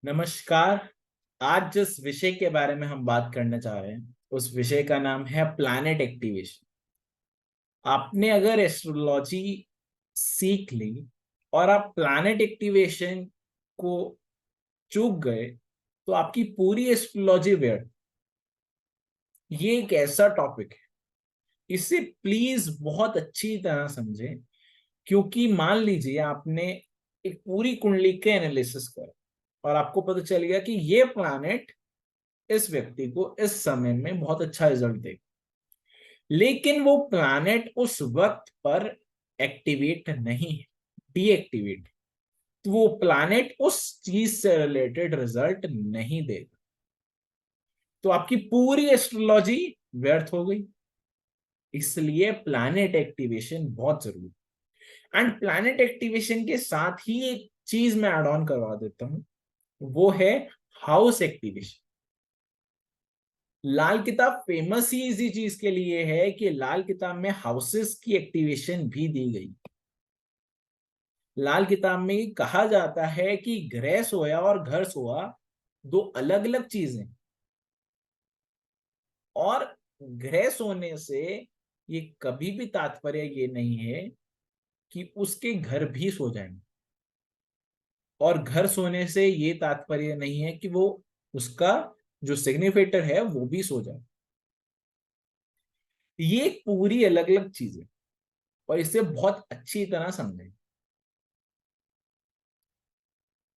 नमस्कार। आज जिस विषय के बारे में हम बात करना चाह रहे हैं उस विषय का नाम है प्लैनेट एक्टिवेशन। आपने अगर एस्ट्रोलॉजी सीख ली और आप प्लैनेट एक्टिवेशन को चूक गए तो आपकी पूरी एस्ट्रोलॉजी व्यर्थ। ये एक ऐसा टॉपिक है, इसे प्लीज बहुत अच्छी तरह समझें, क्योंकि मान लीजिए आपने एक पूरी कुंडली के एनालिसिस कर और आपको पता चल गया कि ये प्लैनेट इस व्यक्ति को इस समय में बहुत अच्छा रिजल्ट देगा, लेकिन वो प्लैनेट उस वक्त पर एक्टिवेट नहीं है, डीएक्टिवेट। तो वो प्लैनेट उस चीज से रिलेटेड रिजल्ट नहीं देगा, तो आपकी पूरी एस्ट्रोलॉजी व्यर्थ हो गई। इसलिए प्लैनेट एक्टिवेशन बहुत जरूरी। एंड प्लैनेट एक्टिवेशन के साथ ही एक चीज मैं ऐड ऑन करवा देता हूं, वो है हाउस एक्टिवेशन। लाल किताब फेमस ही इसी चीज के लिए है कि लाल किताब में हाउसेस की एक्टिवेशन भी दी गई। लाल किताब में कहा जाता है कि ग्रह सोया और घर सोया दो अलग अलग चीजें, और ग्रह सोने से ये कभी भी तात्पर्य ये नहीं है कि उसके घर भी सो जाएंगे, और घर सोने से ये तात्पर्य नहीं है कि वो उसका जो सिग्निफिकेटर है वो भी सो जाए। ये पूरी अलग अलग चीजें, और इसे बहुत अच्छी तरह समझें,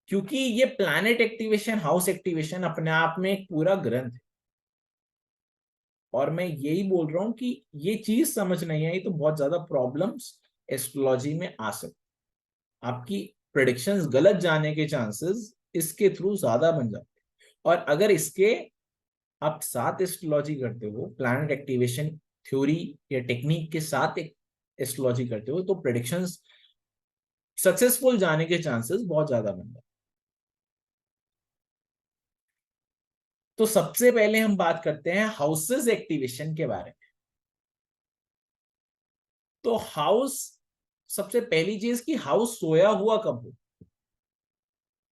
क्योंकि ये प्लैनेट एक्टिवेशन हाउस एक्टिवेशन अपने आप में एक पूरा ग्रंथ है। और मैं यही बोल रहा हूं कि ये चीज समझ नहीं आई तो बहुत ज्यादा प्रॉब्लम्स एस्ट्रोलॉजी में आ सकती। आपकी प्रेडिक्शंस गलत जाने के चांसेस इसके थ्रू ज्यादा बन जाते हैं। और अगर इसके आप साथ एस्ट्रोलॉजी करते हो, प्लैनेट एक्टिवेशन थ्योरी या टेक्निक के साथ एक एस्ट्रोलॉजी करते हो, तो प्रेडिक्शंस सक्सेसफुल जाने के चांसेस बहुत ज्यादा बन जाते हैं। तो सबसे पहले हम बात करते हैं हाउसेस एक्टिवेशन के बारे में। तो हाउस, सबसे पहली चीज कि हाउस सोया हुआ कब हो।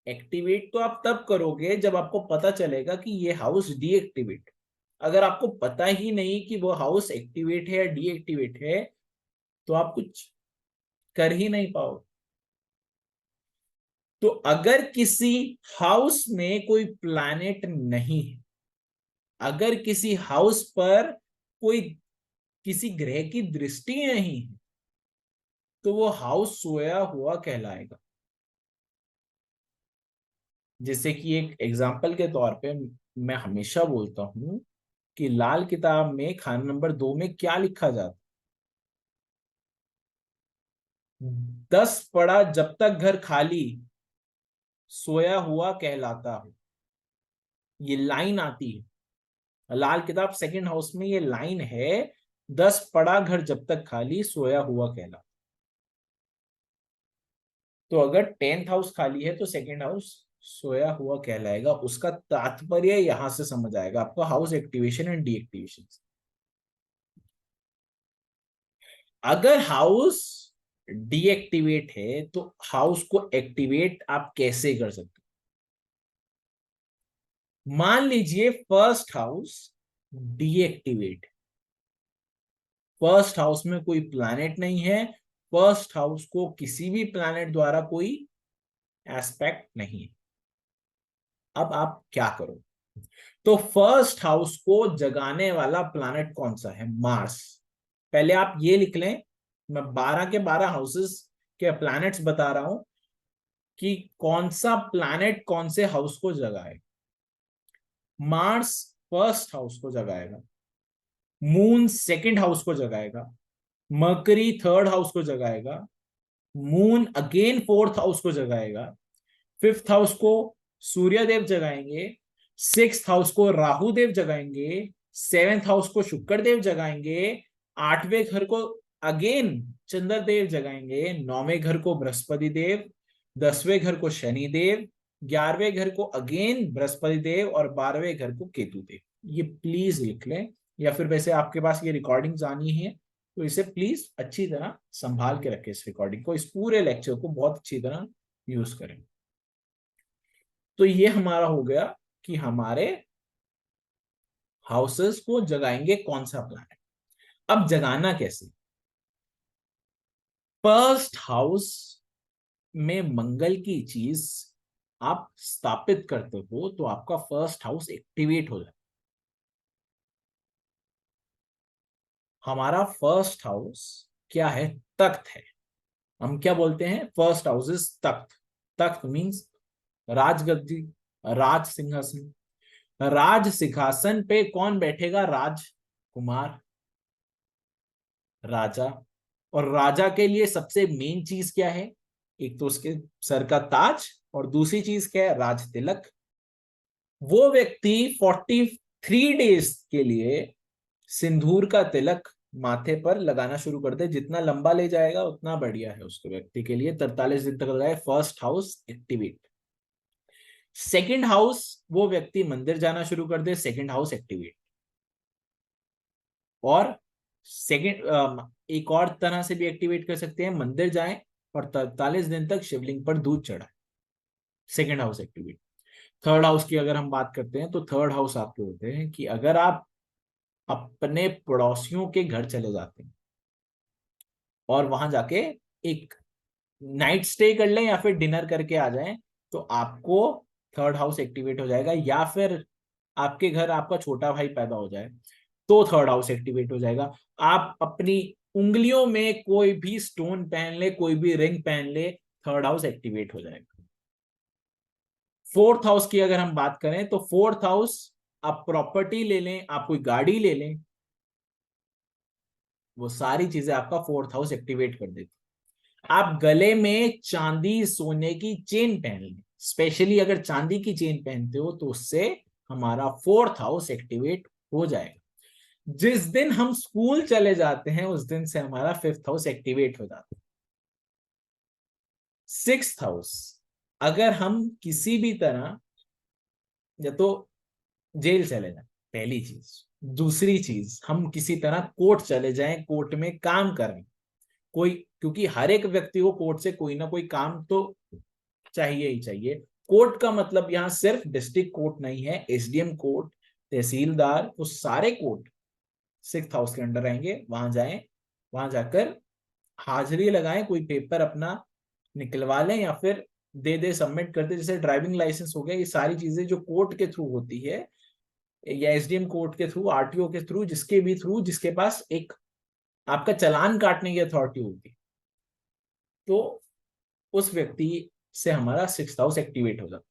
एक्टिवेट तो आप तब करोगे जब आपको पता चलेगा कि ये हाउस डीएक्टिवेट। अगर आपको पता ही नहीं कि वो हाउस एक्टिवेट है या डीएक्टिवेट है, तो आप कुछ कर ही नहीं पाओगे। तो अगर किसी हाउस में कोई प्लैनेट नहीं है, अगर किसी हाउस पर कोई किसी ग्रह की दृष्टि नहीं है, तो वो हाउस सोया हुआ कहलाएगा। जैसे कि एक एग्जाम्पल के तौर पे मैं हमेशा बोलता हूं कि लाल किताब में खाना नंबर 2 में क्या लिखा जाता है, 10 पड़ा जब तक घर खाली सोया हुआ कहलाता है। ये लाइन आती है लाल किताब सेकंड हाउस में, ये लाइन है, 10 पड़ा घर जब तक खाली सोया हुआ कहलाता। तो अगर 10th हाउस खाली है तो सेकंड हाउस सोया हुआ कहलाएगा। उसका तात्पर्य यहां से समझ आएगा आपको, हाउस एक्टिवेशन एंड डीएक्टिवेशन। अगर हाउस डीएक्टिवेट है तो हाउस को एक्टिवेट आप कैसे कर सकते हो। मान लीजिए first house deactivate, first house में कोई प्लैनेट नहीं है, फर्स्ट हाउस को किसी भी प्लैनेट द्वारा कोई एस्पेक्ट नहीं है। अब आप क्या करो, तो फर्स्ट हाउस को जगाने वाला प्लैनेट कौन सा है, मार्स। पहले आप ये लिख लें, मैं 12 के 12 हाउसेस के प्लैनेट्स बता रहा हूं कि कौन सा प्लैनेट कौन से हाउस को जगाए। मार्स फर्स्ट हाउस को जगाएगा, मून सेकंड हाउस को जगाएगा, मरकरी थर्ड हाउस को जगाएगा, मून अगेन फोर्थ हाउस को जगाएगा, फिफ्थ हाउस को सूर्य देव जगाएंगे, सिक्स्थ हाउस को राहु देव जगाएंगे, सेवेंथ हाउस को शुक्र देव जगाएंगे, आठवें घर को अगेन चंद्र देव जगाएंगे, नौवें घर को बृहस्पति देव, 10वें घर को शनि देव, 11वें घर को अगेन बृहस्पति देव, और 12वें घर को केतु देव। ये प्लीज लिख लें, या फिर वैसे आपके पास ये रिकॉर्डिंग जानी है तो इसे प्लीज अच्छी तरह संभाल के रखें। इस रिकॉर्डिंग को, इस पूरे लेक्चर को बहुत अच्छी तरह यूज करें। तो ये हमारा हो गया कि हमारे हाउसेस को जगाएंगे कौन सा प्लैनेट। अब जगाना कैसे? फर्स्ट हाउस में मंगल की चीज आप स्थापित करते हो तो आपका फर्स्ट हाउस एक्टिवेट हो जाए। हमारा फर्स्ट हाउस क्या है? तख्त है। हम क्या बोलते हैं? First house is Takht. Takht means राजगद्दी, राज सिंहासन। राज सिंहासन पे कौन बैठेगा? राजकुमार, राजा। और राजा के लिए सबसे मेन चीज क्या है? एक तो उसके सर का ताज, और दूसरी चीज क्या है? राज तिलक। वो व्यक्ति 43 डेज के लिए सिंदूर का तिलक माथे पर लगाना शुरू कर दे। जितना लंबा ले जाएगा उतना बढ़िया है उसके व्यक्ति के लिए। 43 दिन तक लगाए। First house activate. Second house, वो व्यक्ति मंदिर जाना शुरू कर दे, सेकंड हाउस एक्टिवेट। और सेकंड एक और तरह से भी एक्टिवेट कर सकते हैं, मंदिर जाएं और 43 दिन तक शिवलिंग पर दूध चढ़ाए, second house activate. Third house की अगर हम बात करते हैं तो थर्ड हाउस आपके होते हैं कि अगर आप अपने पड़ोसियों के घर चले जाते हैं और वहां जाके एक नाइट स्टे कर लें या फिर डिनर करके आ जाएं, तो आपको थर्ड हाउस एक्टिवेट हो जाएगा। या फिर आपके घर आपका छोटा भाई पैदा हो जाए तो थर्ड हाउस एक्टिवेट हो जाएगा। आप अपनी उंगलियों में कोई भी स्टोन पहन ले, कोई भी रिंग पहन ले, थर्ड हाउस एक्टिवेट हो जाएगा। फोर्थ हाउस की अगर हम बात करें तो फोर्थ हाउस, आप प्रॉपर्टी ले लें, आप कोई गाड़ी ले लें, वो सारी चीजें आपका फोर्थ हाउस एक्टिवेट कर देती। आप गले में चांदी सोने की चेन पहन लें, स्पेशली अगर चांदी की चेन पहनते हो तो उससे हमारा फोर्थ हाउस एक्टिवेट हो जाएगा। जिस दिन हम स्कूल चले जाते हैं उस दिन से हमारा फिफ्थ हाउस एक्टिवेट हो जाता है। सिक्स्थ हाउस, अगर हम किसी भी तरह, या तो जेल चले जाए, पहली चीज। दूसरी चीज, हम किसी तरह कोर्ट चले जाएं, कोर्ट में काम करें कोई, क्योंकि हर एक व्यक्ति को कोर्ट से कोई ना कोई काम तो चाहिए ही चाहिए। कोर्ट का मतलब यहाँ सिर्फ डिस्ट्रिक्ट कोर्ट नहीं है, एसडीएम कोर्ट, तहसीलदार, वो सारे कोर्ट सिक्स्थ हाउस के अंडर रहेंगे। वहां जाएं, वहां जाकर हाजिरी लगाएं, कोई पेपर अपना निकलवा लें या फिर दे दे, सबमिट कर दे। जैसे ड्राइविंग लाइसेंस हो गया, ये सारी चीजें जो कोर्ट के थ्रू होती है, या एसडीएम कोर्ट के थ्रू, आरटीओ के थ्रू, जिसके भी थ्रू, जिसके पास एक आपका चालान काटने की अथॉरिटी होती है, तो उस व्यक्ति से हमारा सिक्स्थ हाउस एक्टिवेट हो जाता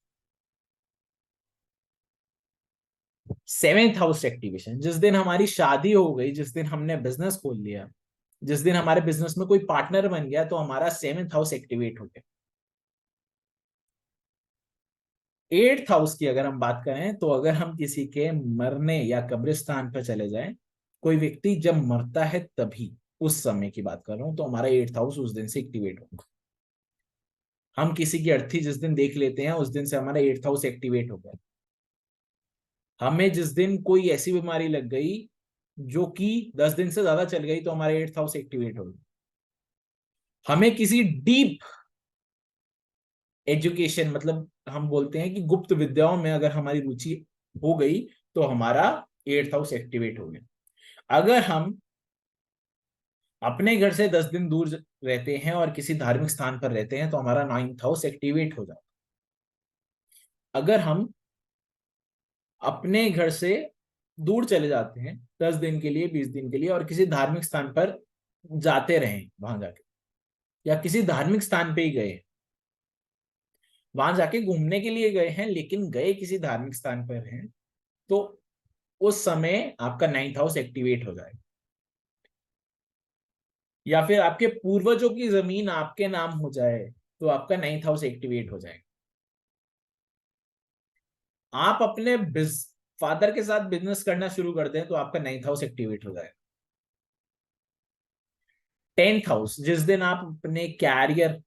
है। सेवेंथ हाउस एक्टिवेशन, जिस दिन हमारी शादी हो गई, जिस दिन हमने बिजनेस खोल लिया, जिस दिन हमारे बिजनेस में कोई पार्टनर बन गया, तो हमारा सेवेंथ हाउस एक्टिवेट हो गया। एट्थ हाउस की अगर हम बात करें तो अगर हम किसी के मरने या कब्रिस्तान पर चले जाएं, कोई व्यक्ति जब मरता है तभी, उस समय की बात कर रहा हूं, तो हमारा एट्थ हाउस उस दिन से एक्टिवेट होगा। हम किसी की अर्थी जिस दिन देख लेते हैं उस दिन से हमारा एट्थ हाउस एक्टिवेट हो गया। हमें जिस दिन कोई ऐसी बीमारी लग गई जो कि 10 दिन से ज्यादा चल गई, तो हमारा एट्थ हाउस एक्टिवेट हो गया। हमें किसी डीप एजुकेशन, मतलब हम बोलते हैं कि गुप्त विद्याओं में अगर हमारी रुचि हो गई, तो हमारा एट्थ हाउस एक्टिवेट हो गया। अगर हम अपने घर से 10 दिन दूर रहते हैं और किसी धार्मिक स्थान पर रहते हैं, तो हमारा नाइन्थ हाउस एक्टिवेट हो जाता है। अगर हम अपने घर से दूर चले जाते हैं 10 दिन के लिए, 20 दिन के लिए, और किसी धार्मिक स्थान पर जाते रहें, वहां जाके, या किसी धार्मिक स्थान पे ही गए, वहां जाके घूमने के लिए गए हैं लेकिन गए किसी धार्मिक स्थान पर हैं, तो उस समय आपका नाइन्थ हाउस एक्टिवेट हो जाएगा। या फिर आपके पूर्वजों की जमीन आपके नाम हो जाए, तो आपका नाइन्थ हाउस एक्टिवेट हो जाएगा। आप अपने फादर के साथ बिजनेस करना शुरू कर दें तो आपका नाइन्थ हाउस एक्टिवेट हो जाएगा। टेंथ हाउस, जिस दिन आप अपने कैरियर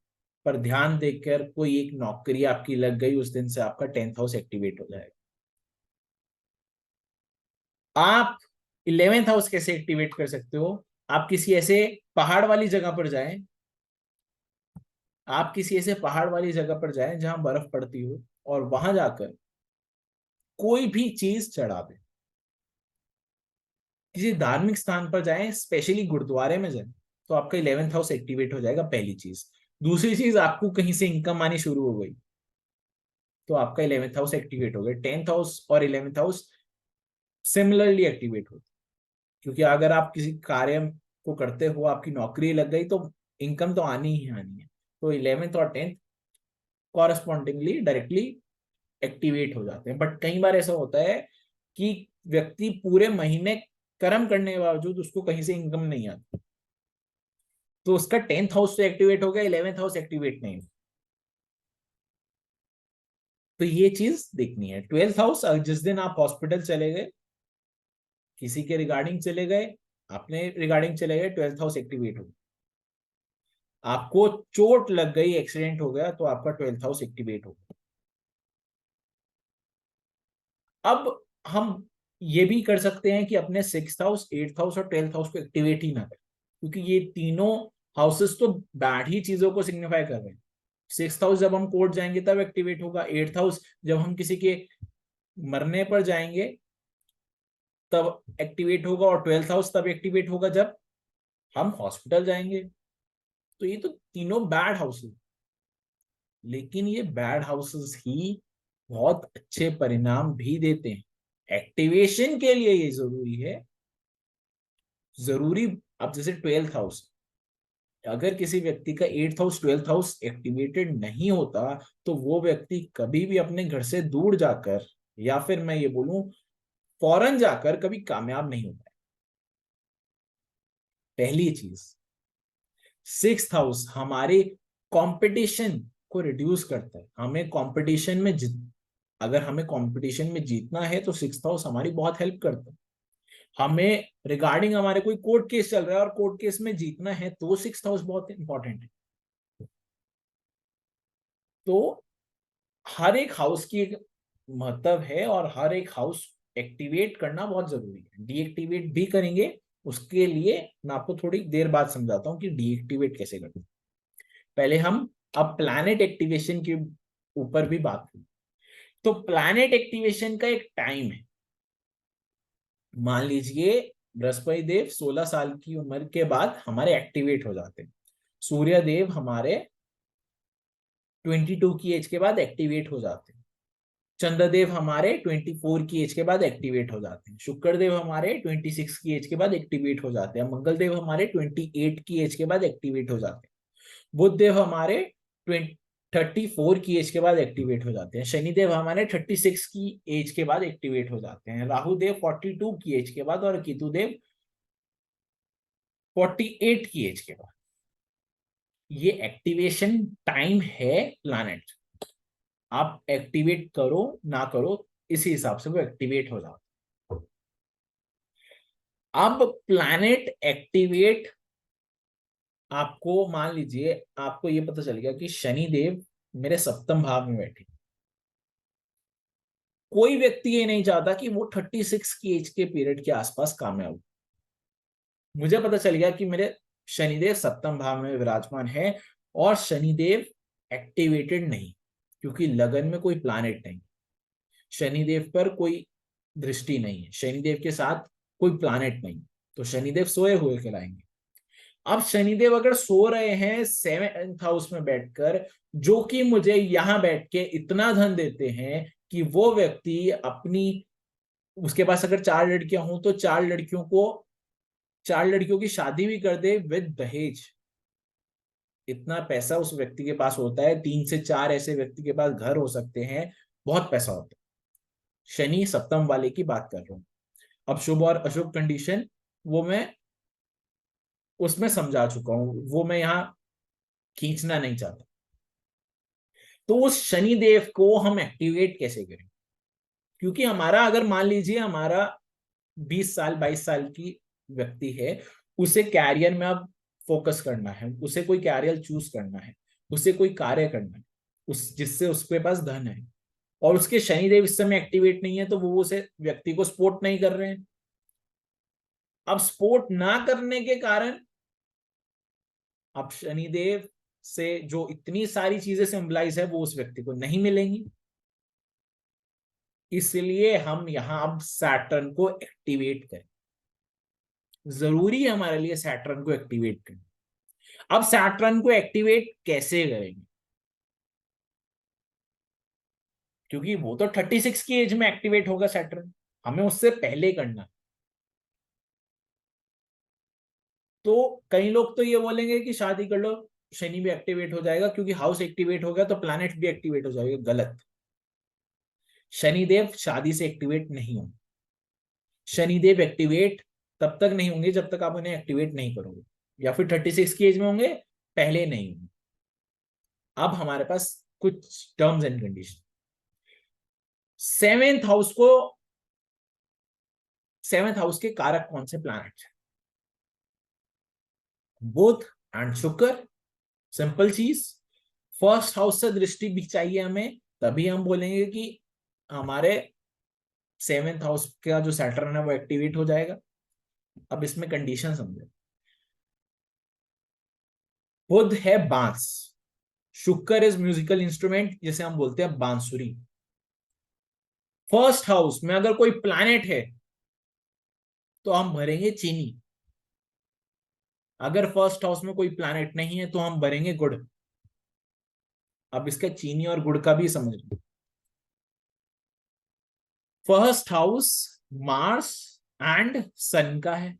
पर ध्यान देकर कोई एक नौकरी आपकी लग गई, उस दिन से आपका टेंथ हाउस एक्टिवेट हो जाएगा। आप इलेवेंथ हाउस कैसे एक्टिवेट कर सकते हो? आप किसी ऐसे पहाड़ वाली जगह पर जाएं, आप किसी ऐसे पहाड़ वाली जगह पर जाएं जहां बर्फ पड़ती हो, और वहां जाकर कोई भी चीज चढ़ा दे, किसी धार्मिक स्थान पर जाएं, स्पेशली गुरुद्वारे में जाएं, तो आपका 11th हाउस एक्टिवेट हो जाएगा, पहली चीज। दूसरी चीज, आपको कहीं से इनकम आनी शुरू हो गई तो आपका 11th हाउस एक्टिवेट हो गया। 10th हाउस और 11th हाउस सिमिलरली एक्टिवेट होते, क्योंकि अगर आप किसी कार्य को करते हो, आपकी नौकरी लग गई, तो इनकम तो आनी ही आनी है। तो 11th और 10th कॉरस्पॉन्डिंगली डायरेक्टली एक्टिवेट हो जाते हैं। बट कई बार ऐसा होता है कि व्यक्ति पूरे महीने कर्म करने के बावजूद उसको कहीं से इनकम नहीं आती, तो उसका 10th हाउस तो एक्टिवेट हो गया, 11th हाउस एक्टिवेट नहीं। तो ये चीज देखनी है। 12th हाउस, जिस दिन आप हॉस्पिटल चले गए, किसी के रिगार्डिंग चले गए, अपने रिगार्डिंग चले गए, 12th हाउस एक्टिवेट हो गया। आपको चोट लग गई, एक्सीडेंट हो गया, तो आपका 12th हाउस एक्टिवेट हो गया। अब हम ये भी कर सकते हैं कि अपने 6th हाउस, 8th हाउस और 12th हाउस को एक्टिवेट ही ना करें, क्योंकि ये तीनों हाउसेस तो बैड ही चीजों को सिग्निफाई कर रहे हैं। 6th हाउस जब हम कोर्ट जाएंगे तब एक्टिवेट होगा, 8th हाउस जब हम किसी के मरने पर जाएंगे तब एक्टिवेट होगा, और 12th हाउस तब एक्टिवेट होगा जब हम हॉस्पिटल जाएंगे। तो ये तो तीनों बैड हाउसेस, लेकिन ये बैड हाउसेस ही बहुत अच्छे परिणाम भी देते हैं। एक्टिवेशन के लिए ये जरूरी है, जरूरी। अब जैसे 12th हाउस, अगर किसी व्यक्ति का 8th house 12th house activated नहीं होता, तो वो व्यक्ति कभी भी अपने घर से दूर जाकर, या फिर मैं ये बोलूं फॉरेन जाकर, कभी कामयाब नहीं होता है। पहली चीज। 6th हाउस हमारे कंपटीशन को रिड्यूस करता है। हमें कंपटीशन में अगर हमें कंपटीशन में जीतना है तो 6th हाउस हमारी बहुत हेल्प करता है। हमें रिगार्डिंग हमारे कोई कोर्ट केस चल रहा है और कोर्ट केस में जीतना है, तो 6th हाउस बहुत इंपॉर्टेंट है। तो हर एक हाउस की एक महत्व है, और हर एक हाउस एक्टिवेट करना बहुत जरूरी है। डीएक्टिवेट भी करेंगे, उसके लिए मैं आपको थोड़ी देर बाद समझाता हूं कि डीएक्टिवेट कैसे करते हैं। पहले हम अब प्लैनेट एक्टिवेशन के ऊपर भी बात करें। तो प्लैनेट एक्टिवेशन का एक टाइम है। मान लीजिए बृहस्पति देव 16 साल की उम्र के बाद हमारे एक्टिवेट हो जाते हैं। सूर्य देव हमारे 22 की एज के बाद एक्टिवेट हो जाते हैं। चंद्रदेव हमारे 24 की एज के बाद एक्टिवेट हो जाते हैं। शुक्रदेव हमारे 26 की एज के बाद एक्टिवेट हो जाते हैं। मंगलदेव हमारे 28 की एज के बाद एक्टिवेट हो जाते हैं। बुध देव हमारे 34 की एज के बाद एक्टिवेट हो जाते हैं। शनिदेव हमारे 36 की एज के बाद एक्टिवेट हो जाते हैं। राहु देव 42 की एज के बाद, और केतु देव 48 की एज के बाद। ये एक्टिवेशन टाइम है प्लैनेट। आप एक्टिवेट करो ना करो, इसी हिसाब से वो एक्टिवेट हो जाता। अब प्लैनेट एक्टिवेट, आपको मान लीजिए आपको ये पता चल गया कि शनि देव मेरे सप्तम भाव में बैठे। कोई व्यक्ति ये नहीं चाहता कि वो 36 की एज के पीरियड के आसपास कामयाब। मुझे पता चल गया कि मेरे शनिदेव सप्तम भाव में विराजमान है, और शनिदेव एक्टिवेटेड नहीं, क्योंकि लगन में कोई प्लैनेट नहीं, शनिदेव पर कोई दृष्टि नहीं है, शनिदेव के साथ कोई प्लैनेट नहीं, तो शनिदेव सोए हुए कहलाएंगे। अब शनिदेव अगर सो रहे हैं 7th हाउस में बैठकर, जो कि मुझे यहां बैठ के इतना धन देते हैं कि वो व्यक्ति अपनी, उसके पास अगर 4 लड़कियां हों तो 4 लड़कियों की शादी भी कर दे विद दहेज। इतना पैसा उस व्यक्ति के पास होता है। 3 से 4 ऐसे व्यक्ति के पास घर हो सकते हैं, बहुत पैसा होता है। शनि सप्तम वाले की बात कर रहा हूं। अब शुभ और अशुभ कंडीशन वो मैं उसमें समझा चुका हूं, वो मैं यहाँ खींचना नहीं चाहता। तो उस शनि देव को हम एक्टिवेट कैसे करें? क्योंकि हमारा, अगर मान लीजिए हमारा 20 साल 22 साल की व्यक्ति है, उसे कैरियर में अब फोकस करना है, उसे कोई कैरियर चूज करना है, उसे कोई कार्य करना है उस जिससे उसके पास धन है, और उसके शनिदेव इस समय एक्टिवेट नहीं है, तो वो उसे व्यक्ति को सपोर्ट नहीं कर रहे हैं। अब सपोर्ट ना करने के कारण अब शनिदेव से जो इतनी सारी चीजें सिंबलाइज है वो उस व्यक्ति को नहीं मिलेंगी। इसलिए हम यहां अब सैटर्न को एक्टिवेट करें। जरूरी है हमारे लिए सैटर्न को एक्टिवेट करना। अब सैटर्न को एक्टिवेट कैसे करेंगे, क्योंकि वो तो 36 की एज में एक्टिवेट होगा सैटर्न, हमें उससे पहले करना। तो कई लोग तो ये बोलेंगे कि शादी कर लो, शनि भी एक्टिवेट हो जाएगा, क्योंकि हाउस एक्टिवेट हो गया तो प्लैनेट भी एक्टिवेट हो जाएगा। गलत। शनिदेव शादी से एक्टिवेट नहीं होंगे। शनिदेव एक्टिवेट तब तक नहीं होंगे जब तक आप उन्हें एक्टिवेट नहीं करोगे, या फिर 36 की एज में होंगे, पहले नहीं होंगे। अब हमारे पास कुछ terms and condition. Seventh house को, सेवेंथ हाउस के कारक कौन से प्लैनेट है? बुध एंड शुक्र। सिंपल चीज। फर्स्ट हाउस से दृष्टि भी चाहिए हमें, तभी हम बोलेंगे कि हमारे सेवेंथ हाउस का जो सैटर्न है वो एक्टिवेट हो जाएगा। अब इसमें कंडीशन समझे। बुध है बांस, शुक्र इज म्यूजिकल इंस्ट्रूमेंट जिसे हम बोलते हैं बांसुरी। फर्स्ट हाउस में अगर कोई प्लैनेट है तो हम भरेंगे चीनी। अगर फर्स्ट हाउस में कोई प्लैनेट नहीं है तो हम भरेंगे गुड़। अब इसका चीनी और गुड़ का भी समझ लो। फर्स्ट हाउस मार्स एंड सन का है।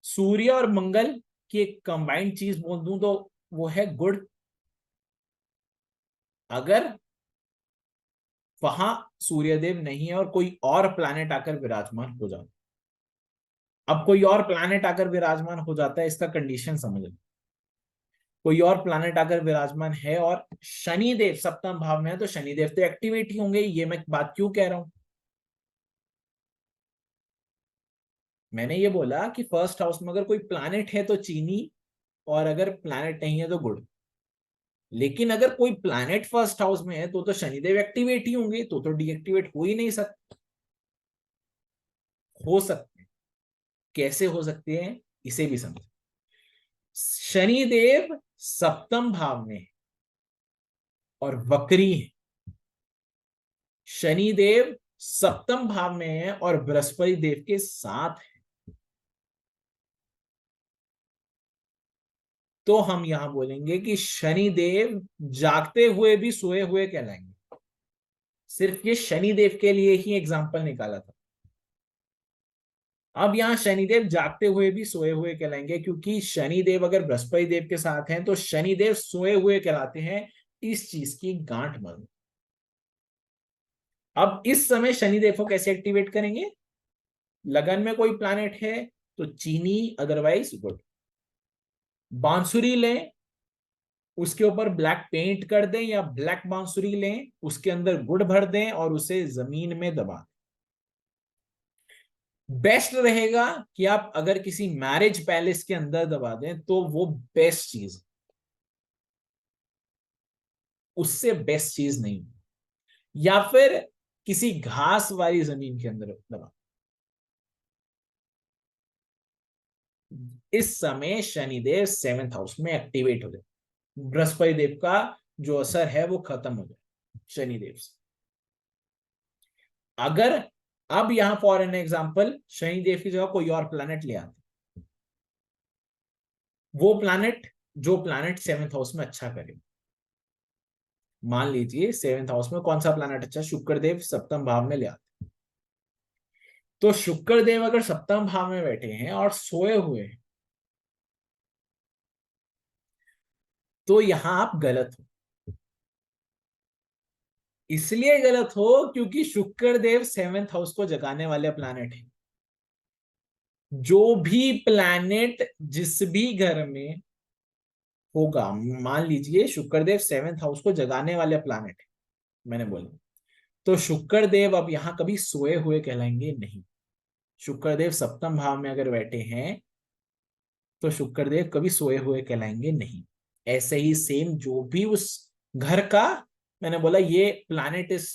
सूर्य और मंगल की एक कंबाइंड चीज बोल दूं तो वो है गुड़। अगर वहां सूर्यदेव नहीं है और कोई और प्लैनेट आकर विराजमान हो जाता, अब कोई और प्लैनेट आकर विराजमान हो जाता है, इसका कंडीशन समझ लो। कोई और प्लैनेट आकर विराजमान है और शनिदेव सप्तम भाव में है तो शनिदेव तो एक्टिवेट ही होंगे। ये मैं बात क्यों कह रहा हूं? मैंने ये बोला कि फर्स्ट हाउस में अगर कोई प्लैनेट है तो चीनी, और अगर प्लैनेट नहीं है तो गुड़। लेकिन अगर कोई प्लैनेट फर्स्ट हाउस में है तो शनिदेव एक्टिवेट ही होंगे, तो डीएक्टिवेट हो ही नहीं सकते। हो सकते हैं। कैसे हो सकते हैं इसे भी समझ। शनिदेव सप्तम भाव में और वक्री है। शनिदेव सप्तम भाव में है और बृहस्पति देव के साथ है। तो हम यहां बोलेंगे कि शनिदेव जागते हुए भी सोए हुए कहलाएंगे। सिर्फ ये शनिदेव के लिए ही एग्जाम्पल निकाला था। अब यहां शनिदेव जागते हुए भी सोए हुए कहलाएंगे, क्योंकि शनिदेव अगर बृहस्पति देव के साथ हैं तो शनिदेव सोए हुए कहलाते हैं। इस चीज की गांठ मारो। अब इस समय शनिदेव को कैसे एक्टिवेट करेंगे? लगन में कोई प्लैनेट है तो चीनी, अदरवाइज गुड। बांसुरी लें, उसके ऊपर ब्लैक पेंट कर दें, या ब्लैक बांसुरी लें, उसके अंदर गुड़ भर दें और उसे जमीन में दबा दें। बेस्ट रहेगा कि आप अगर किसी मैरिज पैलेस के अंदर दबा दें तो वो बेस्ट चीज, उससे बेस्ट चीज नहीं। या फिर किसी घास वाली जमीन के अंदर दबा। इस समय शनिदेव सेवेंथ हाउस में एक्टिवेट हो जाए, बृहस्पति देव का जो असर है वो खत्म हो जाए शनिदेव से। अगर अब यहां फॉर एन एग्जाम्पल शनिदेव की जगह कोई और प्लैनेट ले आते, वो प्लैनेट, जो प्लैनेट सेवेंथ हाउस में अच्छा करे। मान लीजिए सेवेंथ हाउस में कौन सा प्लैनेट अच्छा? शुक्रदेव सप्तम भाव में ले आते। तो शुक्रदेव अगर सप्तम भाव में बैठे हैं और सोए हुए हैं तो यहां आप गलत हो। इसलिए गलत हो क्योंकि शुक्रदेव सेवेंथ हाउस को जगाने वाले प्लैनेट है। जो भी प्लैनेट जिस भी घर में होगा, मान लीजिए शुक्रदेव सेवेंथ हाउस को जगाने वाले प्लैनेट है, मैंने बोला, तो शुक्रदेव अब यहां कभी सोए हुए कहलाएंगे नहीं। शुक्रदेव सप्तम भाव में अगर बैठे हैं तो शुक्रदेव कभी सोए हुए कहलाएंगे नहीं। ऐसे ही सेम जो भी उस घर का, मैंने बोला ये प्लैनेट इस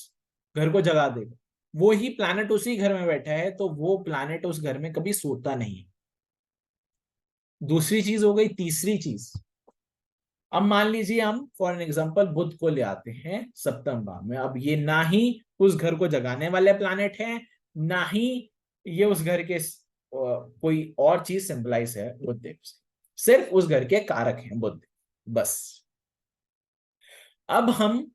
घर को जगा देगा, वो ही प्लैनेट उसी घर में बैठा है तो वो प्लैनेट उस घर में कभी सोता नहीं। दूसरी चीज हो गई। तीसरी चीज, अब मान लीजिए हम फॉर एन एग्जांपल बुध को ले आते हैं सप्तम भाव में। अब ये ना ही उस घर को जगाने वाले प्लैनेट है, ना ही ये उस घर के कोई और चीज सिंबलाइज है बुध देव से, सिर्फ उस घर के कारक हैं बुध देव बस। अब हम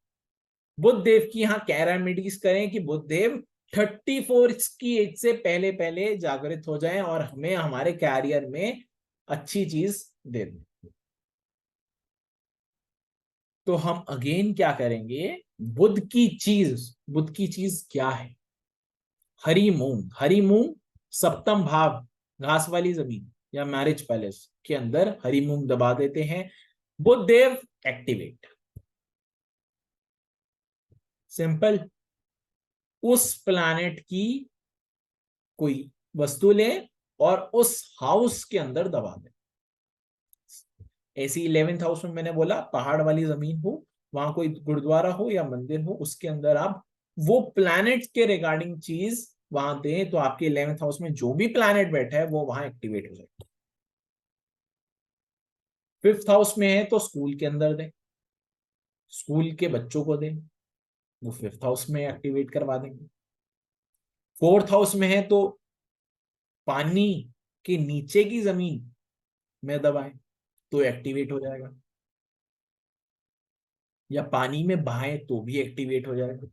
बुध देव की यहाँ क्या रेमेडीज करें कि बुध देव 34 की एज से पहले पहले जागृत हो जाएं और हमें हमारे कैरियर में अच्छी चीज दे दें। तो हम अगेन क्या करेंगे, बुध की चीज क्या है? हरी मूंग। हरी मूंग सप्तम भाव, घास वाली जमीन या मैरिज पैलेस के अंदर हरी मूंग दबा देते हैं, बुध देव एक्टिवेट। सिंपल। उस प्लैनेट की कोई वस्तु ले और उस हाउस के अंदर दबा दे। ऐसी 11th हाउस में मैंने बोला पहाड़ वाली जमीन हो, वहां कोई गुरुद्वारा हो या मंदिर हो, उसके अंदर आप वो प्लैनेट के रिगार्डिंग चीज वहां दें, तो आपके 11th हाउस में जो भी प्लैनेट बैठा है वो वहां एक्टिवेट हो जाएगा। 5th हाउस में है तो स्कूल के अंदर दें, स्कूल के बच्चों को दें, वो 5th हाउस में एक्टिवेट करवा देंगे। 4th हाउस में है तो पानी के नीचे की जमीन में दबाएं तो एक्टिवेट हो जाएगा, या पानी में बहाएं तो भी एक्टिवेट हो जाएगा।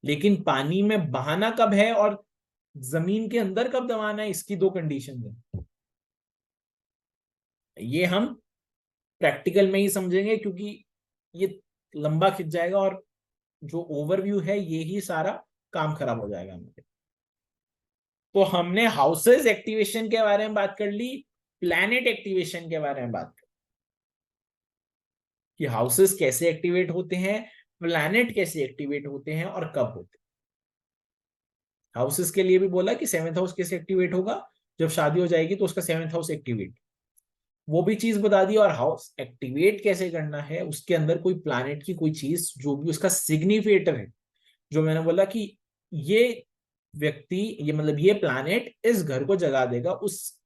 लेकिन पानी में बहाना कब है और जमीन के अंदर कब दबाना है, इसकी दो कंडीशन है। ये हम प्रैक्टिकल में ही समझेंगे क्योंकि ये लंबा खिंच जाएगा और जो ओवरव्यू है ये ही सारा काम खराब हो जाएगा हमारे। तो हमने हाउसेस एक्टिवेशन के बारे में बात कर ली, प्लैनेट एक्टिवेशन के बारे में बात कर कि हाउसेस कैसे एक्टिवेट होते हैं, प्लैनेट कैसे एक्टिवेट होते हैं और कब होते हैं। हाउसेस के लिए भी बोला कि 7th हाउस कैसे एक्टिवेट होगा, जब शादी हो जाएगी तो उसका 7th हाउस एक्टिवेट, वो भी चीज बता दी। और हाउस एक्टिवेट कैसे करना है, उसके अंदर कोई प्लैनेट की कोई चीज जो भी उसका सिग्निफिकेटर है, जो मैंने बोला कि ये व्यक्ति, ये मतलब ये प्लैनेट इस घर को जगा देगा, उस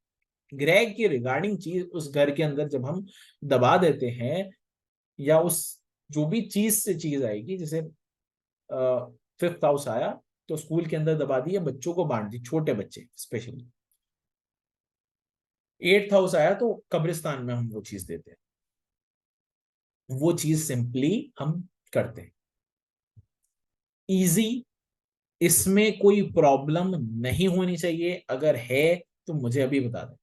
ग्रह की रिगार्डिंग चीज उस घर के अंदर जब हम दबा देते हैं, या उस जो भी चीज से चीज आएगी, जैसे 5th हाउस आया तो स्कूल के अंदर दबा दी या बच्चों को बांट दी, छोटे बच्चे स्पेशली। 8th हाउस आया तो कब्रिस्तान में हम वो चीज देते हैं, वो चीज सिंपली हम करते हैं। इजी, इसमें कोई प्रॉब्लम नहीं होनी चाहिए, अगर है तो मुझे अभी बता दें।